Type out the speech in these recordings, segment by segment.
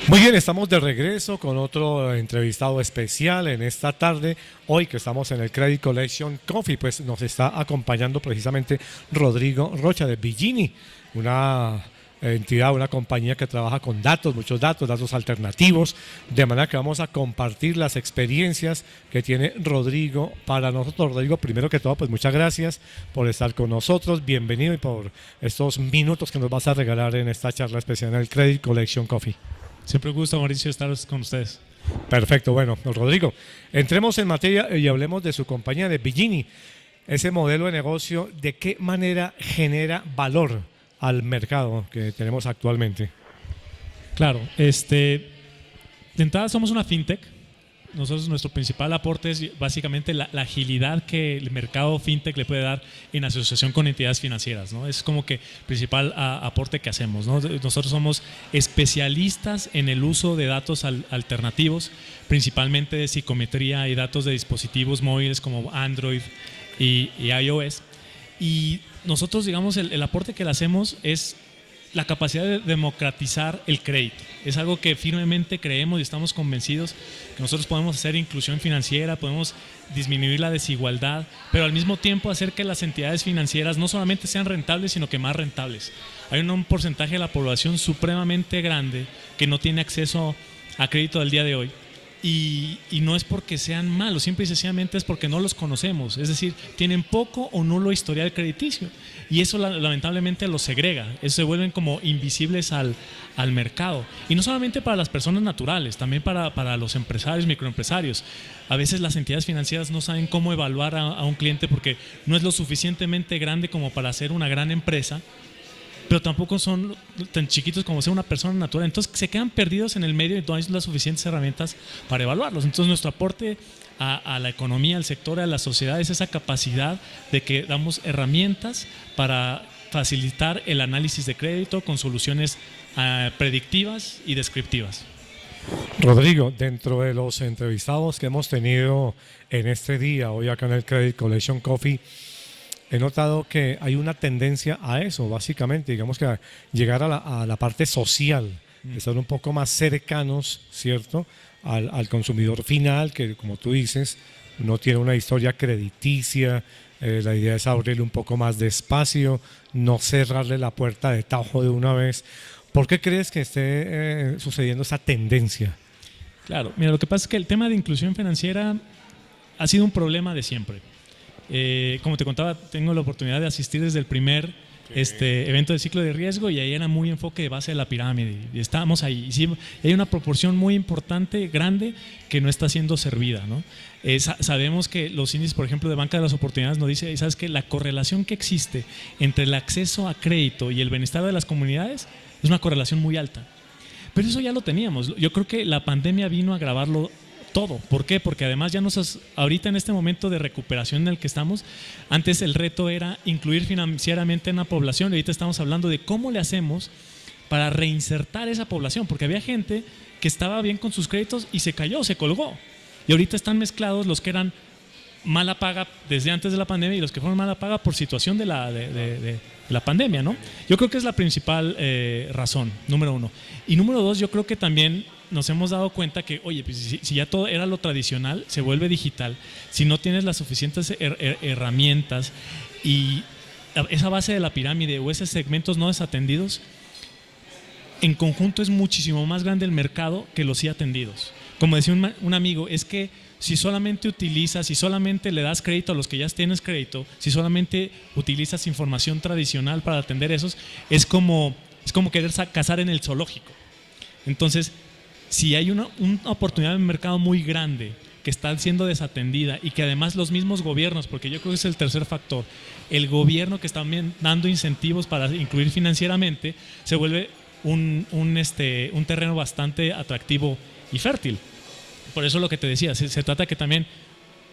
Muy bien, estamos de regreso con otro entrevistado especial en esta tarde. Hoy que estamos en el Credit Collection Coffee, pues nos está acompañando precisamente Rodrigo Rocha de Bigini, una entidad, una compañía que trabaja con datos, muchos datos, datos alternativos, de manera que vamos a compartir las experiencias que tiene Rodrigo para nosotros. Rodrigo, primero que todo, pues muchas gracias por estar con nosotros, bienvenido y por estos minutos que nos vas a regalar en esta charla especial en el Credit Collection Coffee. Siempre un gusto, Mauricio, estar con ustedes. Perfecto, bueno, Rodrigo, entremos en materia y hablemos de su compañía de Bigini. Ese modelo de negocio, ¿de qué manera genera valor al mercado que tenemos actualmente? Claro, de entrada somos una fintech. Nosotros, nuestro principal aporte es básicamente la agilidad que el mercado fintech le puede dar en asociación con entidades financieras, ¿no? Es como que el principal aporte que hacemos, ¿no? Nosotros somos especialistas en el uso de datos alternativos, principalmente de psicometría y datos de dispositivos móviles como Android y iOS. Y nosotros, digamos, el aporte que le hacemos es la capacidad de democratizar el crédito. Es algo que firmemente creemos y estamos convencidos que nosotros podemos hacer inclusión financiera, podemos disminuir la desigualdad, pero al mismo tiempo hacer que las entidades financieras no solamente sean rentables, sino que más rentables. Hay un porcentaje de la población supremamente grande que no tiene acceso a crédito al día de hoy. Y no es porque sean malos, simple y sencillamente es porque no los conocemos, es decir, tienen poco o nulo historial crediticio y eso lamentablemente los segrega, eso se vuelven como invisibles al mercado, y no solamente para las personas naturales, también para los empresarios, microempresarios. A veces las entidades financieras no saben cómo evaluar a un cliente porque no es lo suficientemente grande como para ser una gran empresa, pero tampoco son tan chiquitos como ser una persona natural. Entonces se quedan perdidos en el medio y no hay las suficientes herramientas para evaluarlos. Entonces nuestro aporte a la economía, al sector, a la sociedad es esa capacidad de que damos herramientas para facilitar el análisis de crédito con soluciones predictivas y descriptivas. Rodrigo, dentro de los entrevistados que hemos tenido en este día, hoy acá en el Credit Collection Coffee, he notado que hay una tendencia a eso, básicamente, digamos que a llegar a la parte social, estar un poco más cercanos, ¿cierto?, al consumidor final, que como tú dices, no tiene una historia crediticia, la idea es abrirle un poco más de espacio, no cerrarle la puerta de tajo de una vez. ¿Por qué crees que esté sucediendo esa tendencia? Claro, mira, lo que pasa es que el tema de inclusión financiera ha sido un problema de siempre. Como te contaba, tengo la oportunidad de asistir desde el primer evento de ciclo de riesgo y ahí era muy enfoque de base de la pirámide y estábamos ahí. Y sí, hay una proporción muy importante, grande, que no está siendo servida, ¿no? Sabemos que los índices, por ejemplo, de banca de las oportunidades nos dice, ¿sabes qué? La correlación que existe entre el acceso a crédito y el bienestar de las comunidades es una correlación muy alta. Pero eso ya lo teníamos. Yo creo que la pandemia vino a agravarlo todo. ¿Por qué? Porque además ya ahorita en este momento de recuperación en el que estamos, antes el reto era incluir financieramente en la población y ahorita estamos hablando de cómo le hacemos para reinsertar esa población, porque había gente que estaba bien con sus créditos y se cayó, se colgó. Y ahorita están mezclados los que eran mala paga desde antes de la pandemia y los que fueron mala paga por situación de la pandemia, ¿no? Yo creo que es la principal razón, número uno. Y número dos, yo creo que también nos hemos dado cuenta que, oye, pues si ya todo era lo tradicional, se vuelve digital, si no tienes las suficientes herramientas y esa base de la pirámide o esos segmentos no desatendidos, en conjunto es muchísimo más grande el mercado que los sí atendidos. Como decía un amigo, es que si solamente le das crédito a los que ya tienes crédito, si solamente utilizas información tradicional para atender esos, es como querer cazar en el zoológico. Entonces, si hay una oportunidad de mercado muy grande que está siendo desatendida y que además los mismos gobiernos, porque yo creo que es el tercer factor, el gobierno que está dando incentivos para incluir financieramente, se vuelve un terreno bastante atractivo y fértil. Por eso lo que te decía, se trata que también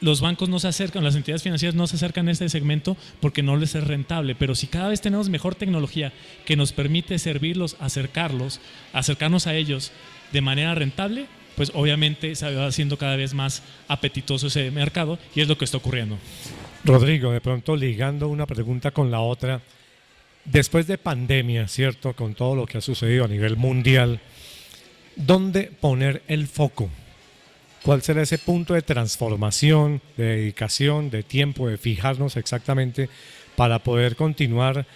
los bancos no se acercan, las entidades financieras no se acercan a este segmento porque no les es rentable, pero si cada vez tenemos mejor tecnología que nos permite servirlos, acercarnos a ellos de manera rentable, pues obviamente se va haciendo cada vez más apetitoso ese mercado y es lo que está ocurriendo. Rodrigo, de pronto ligando una pregunta con la otra, después de pandemia, ¿cierto? Con todo lo que ha sucedido a nivel mundial, ¿dónde poner el foco? ¿Cuál será ese punto de transformación, de dedicación, de tiempo, de fijarnos exactamente para poder continuar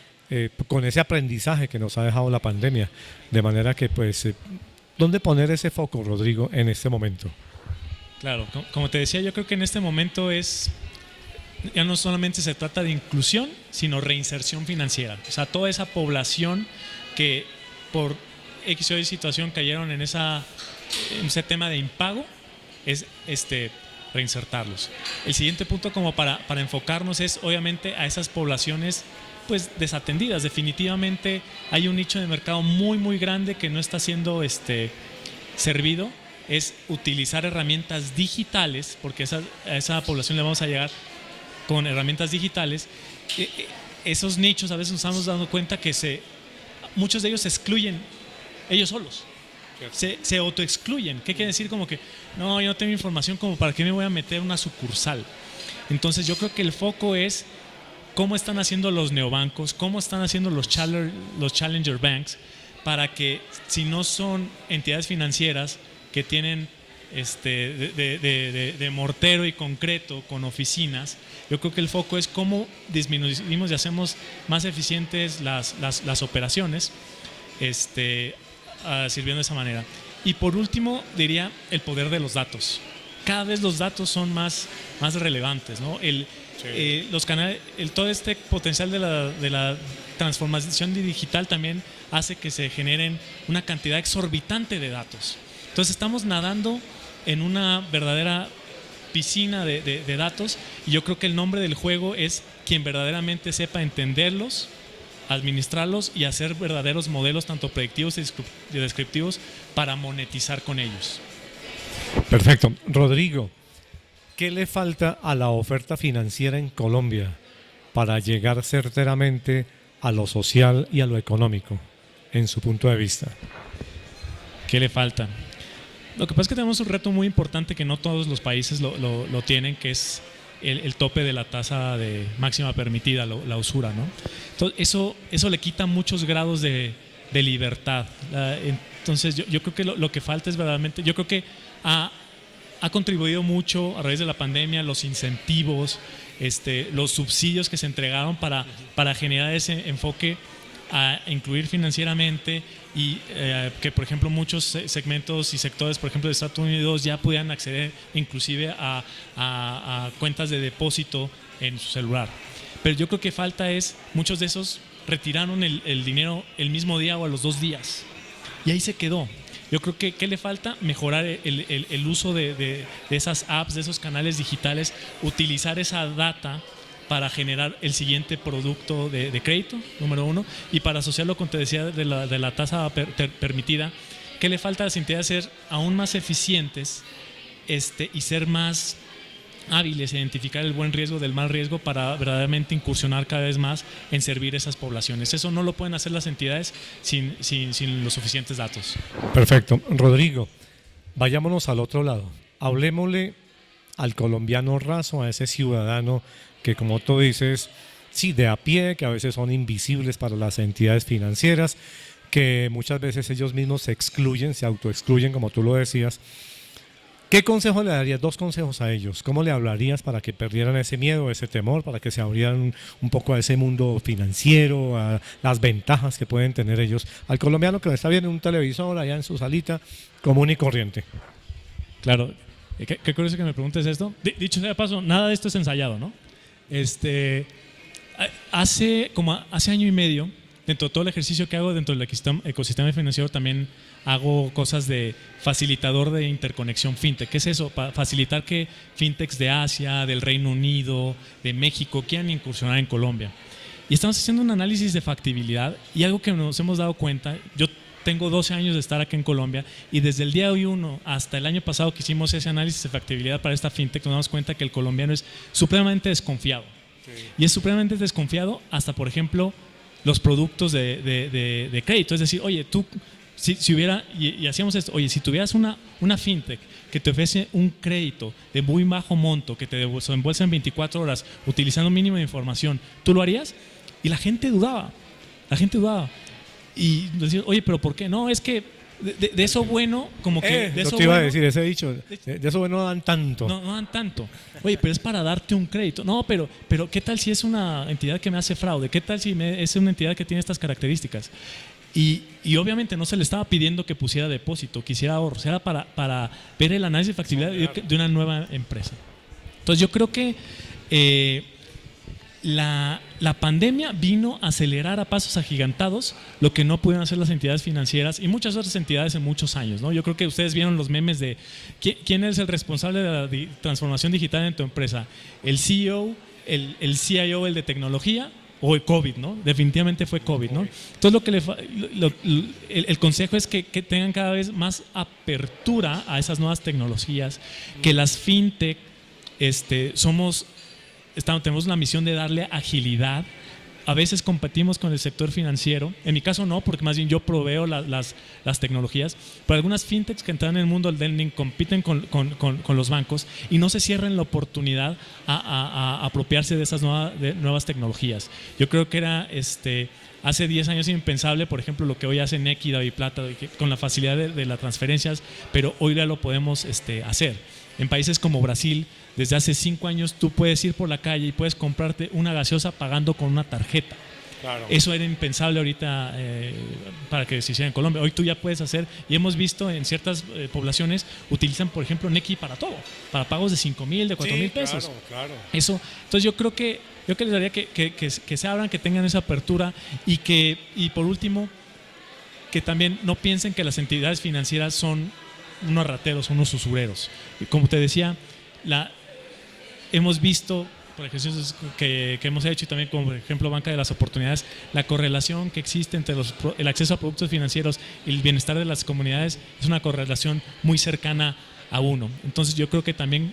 con ese aprendizaje que nos ha dejado la pandemia? De manera que, pues, ¿dónde poner ese foco, Rodrigo, en este momento? Claro, como te decía, yo creo que en este momento ya no solamente se trata de inclusión, sino reinserción financiera. O sea, toda esa población que por X o Y situación cayeron en ese tema de impago, es reinsertarlos. El siguiente punto como para enfocarnos es obviamente a esas poblaciones pues desatendidas. Definitivamente hay un nicho de mercado muy muy grande que no está siendo servido. Es utilizar herramientas digitales, porque a esa población le vamos a llegar con herramientas digitales. Esos nichos a veces nos estamos dando cuenta que muchos de ellos se excluyen ellos solos. Se autoexcluyen. ¿Qué quiere decir? Como que no, yo no tengo información, como para qué me voy a meter una sucursal. Entonces yo creo que el foco es cómo están haciendo los neobancos, cómo están haciendo los challenger banks, para que si no son entidades financieras que tienen de mortero y concreto con oficinas, yo creo que el foco es cómo disminuimos y hacemos más eficientes las operaciones, sirviendo de esa manera. Y por último diría el poder de los datos. Cada vez los datos son más relevantes, ¿no? Los canales, todo este potencial de la transformación digital también hace que se generen una cantidad exorbitante de datos. Entonces estamos nadando en una verdadera piscina de datos, y yo creo que el nombre del juego es quien verdaderamente sepa entenderlos, administrarlos y hacer verdaderos modelos tanto predictivos y descriptivos para monetizar con ellos. Perfecto. Rodrigo, ¿qué le falta a la oferta financiera en Colombia para llegar certeramente a lo social y a lo económico, en su punto de vista? ¿Qué le falta? Lo que pasa es que tenemos un reto muy importante que no todos los países lo tienen, que es el tope de la tasa de máxima permitida, la usura, ¿no? Entonces, eso le quita muchos grados de libertad. Entonces yo creo que lo que falta es verdaderamente, yo creo que ha contribuido mucho a raíz de la pandemia los incentivos, los subsidios que se entregaron para generar ese enfoque a incluir financieramente, y que por ejemplo muchos segmentos y sectores, por ejemplo de Estados Unidos, ya pudieran acceder inclusive a cuentas de depósito en su celular. Pero yo creo que falta muchos de esos retiraron el dinero el mismo día o a los 2 días, y ahí se quedó. Yo creo que ¿qué le falta? Mejorar el uso de esas apps, de esos canales digitales, utilizar esa data para generar el siguiente producto de crédito, número 1, y para asociarlo con, te decía, de la tasa permitida. ¿Qué le falta a las entidades? Ser aún más eficientes y ser más hábiles, identificar el buen riesgo del mal riesgo para verdaderamente incursionar cada vez más en servir esas poblaciones. Eso no lo pueden hacer las entidades sin los suficientes datos. Perfecto. Rodrigo, vayámonos al otro lado. Hablemosle al colombiano raso, a ese ciudadano que, como tú dices, sí, de a pie, que a veces son invisibles para las entidades financieras, que muchas veces ellos mismos se excluyen, se autoexcluyen, como tú lo decías. ¿Qué consejo le darías? 2 consejos a ellos. ¿Cómo le hablarías para que perdieran ese miedo, ese temor, para que se abrieran un poco a ese mundo financiero, a las ventajas que pueden tener ellos, al colombiano que lo está viendo en un televisor allá en su salita común y corriente? Claro, qué curioso que me preguntes esto. Dicho sea de paso, nada de esto es ensayado, ¿no? Hace año y medio, dentro de todo el ejercicio que hago dentro del ecosistema financiero, también hago cosas de facilitador de interconexión fintech. ¿Qué es eso? Para facilitar que fintechs de Asia, del Reino Unido, de México quieran incursionar en Colombia. Y estamos haciendo un análisis de factibilidad, y algo que nos hemos dado cuenta, yo tengo 12 años de estar aquí en Colombia, y desde el día 1 hasta el año pasado que hicimos ese análisis de factibilidad para esta fintech, nos damos cuenta que el colombiano es supremamente desconfiado. Sí. Y es supremamente desconfiado hasta, por ejemplo, los productos de crédito. Es decir, oye, tú, si hubiera, y hacíamos esto, oye, si tuvieras una fintech que te ofrece un crédito de muy bajo monto, que te desembolsa en 24 horas, utilizando un mínimo de información, ¿tú lo harías? Y la gente dudaba. Y decía, oye, ¿pero por qué? No, es que de eso bueno, como que de Yo eso te iba a bueno, decir ese dicho, de eso no dan tanto. no dan tanto. Oye, pero es para darte un crédito. No, pero ¿qué tal si es una entidad que me hace fraude? ¿Qué tal si es una entidad que tiene estas características? Y obviamente no se le estaba pidiendo que pusiera depósito, que hiciera ahorros, era para ver el análisis de factibilidad de una nueva empresa. Entonces yo creo que la pandemia vino a acelerar a pasos agigantados lo que no pudieron hacer las entidades financieras y muchas otras entidades en muchos años, ¿no? Yo creo que ustedes vieron los memes de quién es el responsable de la transformación digital en tu empresa, el CEO, el CIO, el de tecnología, o el COVID, ¿no? Definitivamente fue COVID, ¿no? Entonces el consejo es que tengan cada vez más apertura a esas nuevas tecnologías, que las fintech tenemos una misión de darle agilidad. A veces competimos con el sector financiero, en mi caso no, porque más bien yo proveo las tecnologías, pero algunas fintechs que entran en el mundo del lending compiten con los bancos y no se cierran la oportunidad a apropiarse de esas nuevas tecnologías. Yo creo que era hace 10 años impensable, por ejemplo, lo que hoy hace Nequi, DaviPlata, con la facilidad de las transferencias, pero hoy ya lo podemos hacer. En países como Brasil, desde hace 5 años tú puedes ir por la calle y puedes comprarte una gaseosa pagando con una tarjeta. Claro. Eso era impensable ahorita para que se hiciera en Colombia. Hoy tú ya puedes hacer, y hemos visto en ciertas poblaciones, utilizan por ejemplo Nequi para todo, para pagos de 5,000, de 4,000 pesos. Claro. Eso, entonces yo creo que les daría que se abran, que tengan esa apertura y por último, que también no piensen que las entidades financieras son unos rateros, unos usureros. Y como te decía, hemos visto por ejercicios que hemos hecho y también como por ejemplo Banca de las Oportunidades, la correlación que existe entre el acceso a productos financieros y el bienestar de las comunidades es una correlación muy cercana a 1. Entonces yo creo que también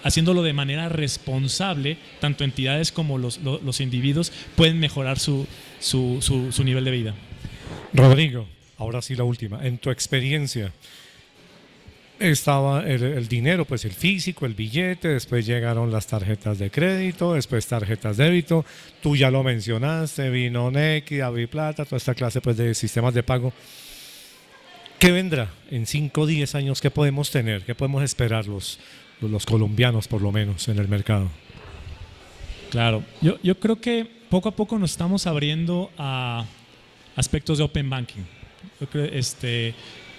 haciéndolo de manera responsable, tanto entidades como los individuos pueden mejorar su nivel de vida. Rodrigo, ahora sí la última. En tu experiencia, estaba el dinero, pues el físico, el billete, después llegaron las tarjetas de crédito, después tarjetas de débito, tú ya lo mencionaste, vino Nequi, DaviPlata, toda esta clase pues de sistemas de pago. ¿Qué vendrá en 5 o 10 años? ¿Qué podemos tener? ¿Qué podemos esperar los colombianos por lo menos en el mercado? Claro, yo creo que poco a poco nos estamos abriendo a aspectos de Open Banking. Yo creo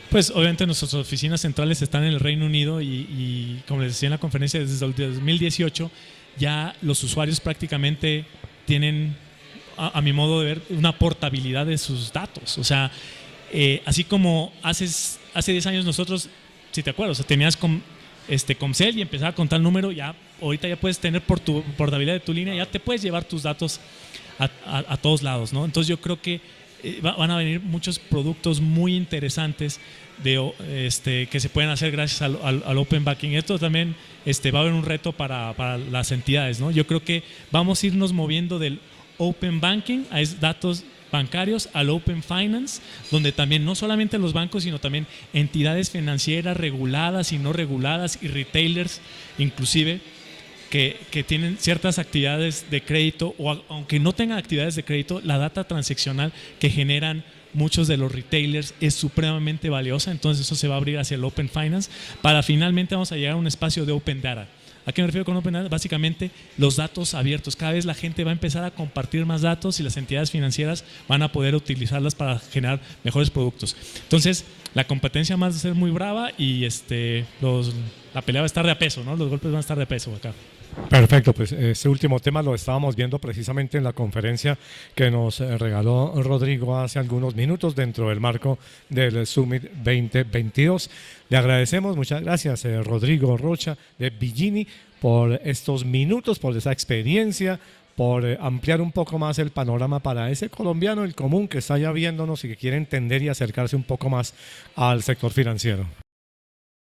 pues obviamente nuestras oficinas centrales están en el Reino Unido y como les decía en la conferencia, desde el 2018 ya los usuarios prácticamente tienen, a mi modo de ver, una portabilidad de sus datos. O sea, así como hace 10 años nosotros, si te acuerdas, tenías Comcel y empezaba con tal número, ya ahorita ya puedes tener por tu portabilidad de tu línea, ya te puedes llevar tus datos a todos lados, ¿no? Entonces yo creo que van a venir muchos productos muy interesantes que se pueden hacer gracias al Open Banking. Esto también va a haber un reto para las entidades, ¿no? Yo creo que vamos a irnos moviendo del Open Banking a datos bancarios al Open Finance, donde también no solamente los bancos, sino también entidades financieras reguladas y no reguladas y retailers inclusive, que tienen ciertas actividades de crédito o aunque no tengan actividades de crédito, la data transaccional que generan muchos de los retailers es supremamente valiosa. Entonces eso se va a abrir hacia el Open Finance para finalmente vamos a llegar a un espacio de Open Data. ¿A qué me refiero con Open Data? Básicamente los datos abiertos. Cada vez la gente va a empezar a compartir más datos y las entidades financieras van a poder utilizarlas para generar mejores productos. Entonces la competencia más va a ser muy brava y la pelea va a estar de a peso, ¿no? Los golpes van a estar de peso acá. Perfecto, pues este último tema lo estábamos viendo precisamente en la conferencia que nos regaló Rodrigo hace algunos minutos dentro del marco del Summit 2022. Le agradecemos, muchas gracias Rodrigo Rocha de Bigini por estos minutos, por esa experiencia, por ampliar un poco más el panorama para ese colombiano, el común que está ya viéndonos y que quiere entender y acercarse un poco más al sector financiero.